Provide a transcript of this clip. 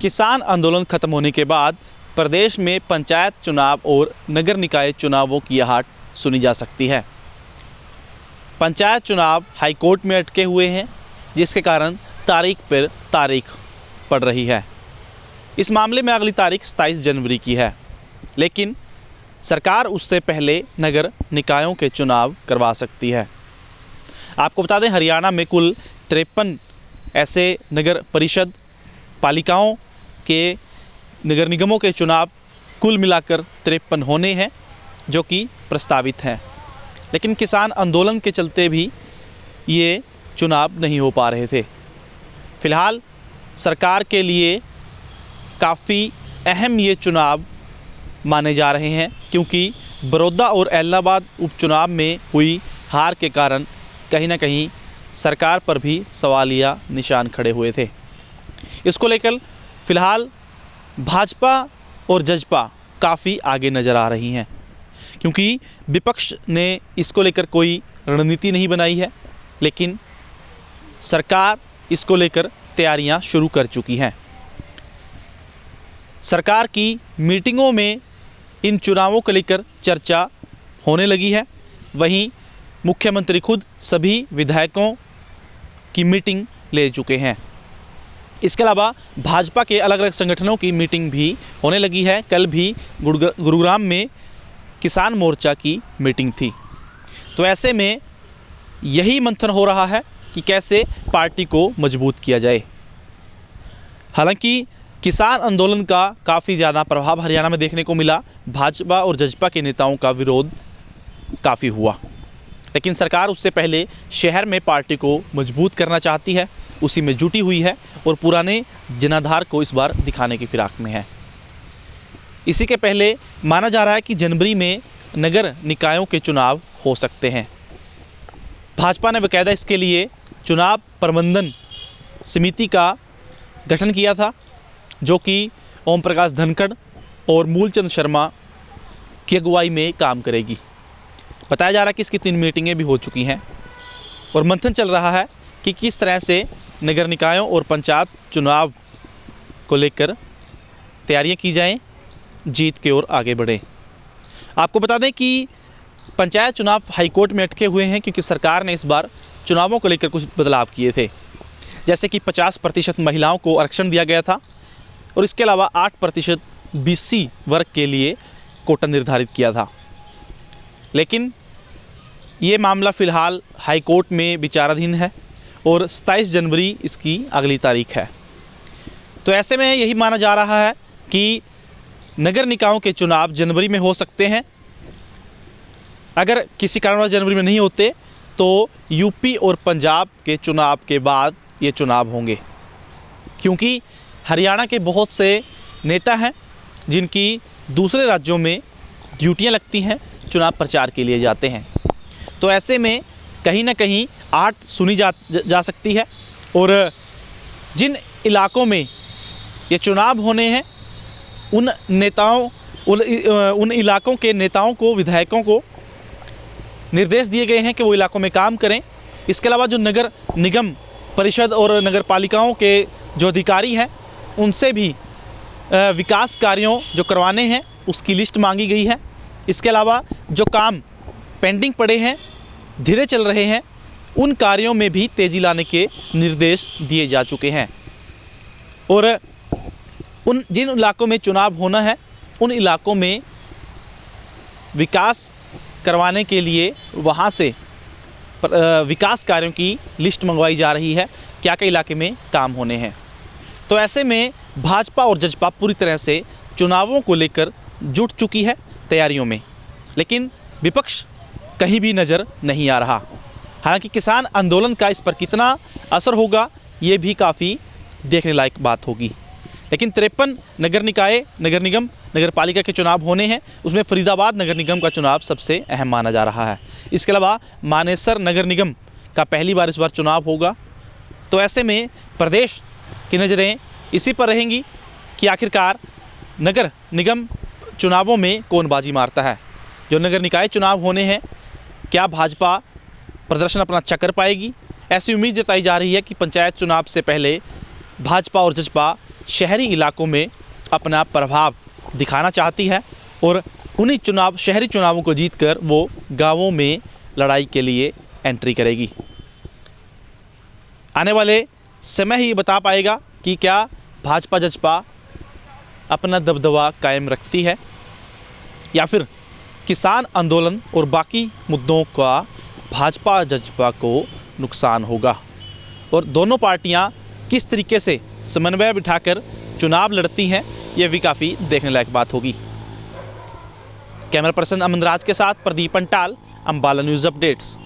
किसान आंदोलन खत्म होने के बाद प्रदेश में पंचायत चुनाव और नगर निकाय चुनावों की आहट सुनी जा सकती है। पंचायत चुनाव हाईकोर्ट में अटके हुए हैं, जिसके कारण तारीख पर तारीख पड़ रही है। इस मामले में अगली तारीख 27 जनवरी की है, लेकिन सरकार उससे पहले नगर निकायों के चुनाव करवा सकती है। आपको बता दें, हरियाणा में कुल 53 ऐसे नगर परिषद पालिकाओं के नगर निगमों के चुनाव कुल मिलाकर 53 होने हैं, जो कि प्रस्तावित हैं। लेकिन किसान आंदोलन के चलते भी ये चुनाव नहीं हो पा रहे थे। फिलहाल सरकार के लिए काफ़ी अहम ये चुनाव माने जा रहे हैं, क्योंकि बड़ौदा और एलनाबाद उपचुनाव में हुई हार के कारण कहीं ना कहीं सरकार पर भी सवालिया निशान खड़े हुए थे। इसको लेकर फ़िलहाल भाजपा और जजपा काफ़ी आगे नज़र आ रही हैं, क्योंकि विपक्ष ने इसको लेकर कोई रणनीति नहीं बनाई है, लेकिन सरकार इसको लेकर तैयारियां शुरू कर चुकी हैं। सरकार की मीटिंगों में इन चुनावों को लेकर चर्चा होने लगी है। वहीं मुख्यमंत्री खुद सभी विधायकों की मीटिंग ले चुके हैं। इसके अलावा भाजपा के अलग अलग संगठनों की मीटिंग भी होने लगी है। कल भी गुरुग्राम में किसान मोर्चा की मीटिंग थी। तो ऐसे में यही मंथन हो रहा है कि कैसे पार्टी को मजबूत किया जाए। हालांकि किसान आंदोलन का काफ़ी ज़्यादा प्रभाव हरियाणा में देखने को मिला। भाजपा और जजपा के नेताओं का विरोध काफ़ी हुआ, लेकिन सरकार उससे पहले शहर में पार्टी को मजबूत करना चाहती है, उसी में जुटी हुई है और पुराने जनाधार को इस बार दिखाने की फिराक में है। इसी के पहले माना जा रहा है कि जनवरी में नगर निकायों के चुनाव हो सकते हैं। भाजपा ने बाकायदा इसके लिए चुनाव प्रबंधन समिति का गठन किया था, जो कि ओम प्रकाश धनखड़ और मूलचंद शर्मा की अगुवाई में काम करेगी। बताया जा रहा है कि इसकी 3 मीटिंगें भी हो चुकी हैं और मंथन चल रहा है कि किस तरह से नगर निकायों और पंचायत चुनाव को लेकर तैयारियां की जाएं, जीत की ओर आगे बढ़ें। आपको बता दें कि पंचायत चुनाव हाईकोर्ट में अटके हुए हैं, क्योंकि सरकार ने इस बार चुनावों को लेकर कुछ बदलाव किए थे। जैसे कि 50% महिलाओं को आरक्षण दिया गया था और इसके अलावा 8% BC वर्ग के लिए कोटा निर्धारित किया था। लेकिन ये मामला फ़िलहाल हाईकोर्ट में विचाराधीन है और 27 जनवरी इसकी अगली तारीख है। तो ऐसे में यही माना जा रहा है कि नगर निकायों के चुनाव जनवरी में हो सकते हैं। अगर किसी कारणवश जनवरी में नहीं होते तो यूपी और पंजाब के चुनाव के बाद ये चुनाव होंगे, क्योंकि हरियाणा के बहुत से नेता हैं जिनकी दूसरे राज्यों में ड्यूटियां लगती हैं, चुनाव प्रचार के लिए जाते हैं। तो ऐसे में कहीं ना कहीं आहट सुनी जा सकती है और जिन इलाकों में ये चुनाव होने हैं उन इलाकों के नेताओं को, विधायकों को निर्देश दिए गए हैं कि वो इलाकों में काम करें। इसके अलावा जो नगर निगम परिषद और नगर पालिकाओं के जो अधिकारी हैं उनसे भी विकास कार्यों जो करवाने हैं उसकी लिस्ट मांगी गई है। इसके अलावा जो काम पेंडिंग पड़े हैं, धीरे चल रहे हैं, उन कार्यों में भी तेज़ी लाने के निर्देश दिए जा चुके हैं। और उन जिन इलाकों में चुनाव होना है उन इलाकों में विकास करवाने के लिए वहाँ से विकास कार्यों की लिस्ट मंगवाई जा रही है, क्या क्या इलाके में काम होने हैं। तो ऐसे में भाजपा और जजपा पूरी तरह से चुनावों को लेकर जुट चुकी है तैयारियों में, लेकिन विपक्ष कहीं भी नज़र नहीं आ रहा। हालांकि किसान आंदोलन का इस पर कितना असर होगा ये भी काफ़ी देखने लायक बात होगी। लेकिन 53 नगर निकाय, नगर निगम, नगर पालिका के चुनाव होने हैं, उसमें फरीदाबाद नगर निगम का चुनाव सबसे अहम माना जा रहा है। इसके अलावा मानेसर नगर निगम का पहली बार इस बार चुनाव होगा। तो ऐसे में प्रदेश की नज़रें इसी पर रहेंगी कि आखिरकार नगर निगम चुनावों में कौन बाजी मारता है। जो नगर निकाय चुनाव होने हैं, क्या भाजपा प्रदर्शन अपना अच्छा कर पाएगी? ऐसी उम्मीद जताई जा रही है कि पंचायत चुनाव से पहले भाजपा और जजपा शहरी इलाकों में अपना प्रभाव दिखाना चाहती है और उन्हीं शहरी चुनावों को जीतकर वो गांवों में लड़ाई के लिए एंट्री करेगी। आने वाले समय ही बता पाएगा कि क्या भाजपा जजपा अपना दबदबा कायम रखती है या फिर किसान आंदोलन और बाकी मुद्दों का भाजपा जजपा को नुकसान होगा और दोनों पार्टियां किस तरीके से समन्वय बिठाकर चुनाव लड़ती हैं, यह भी काफ़ी देखने लायक बात होगी। कैमरा पर्सन अमन राज के साथ प्रदीप पंटाल, अंबाला न्यूज़ अपडेट्स।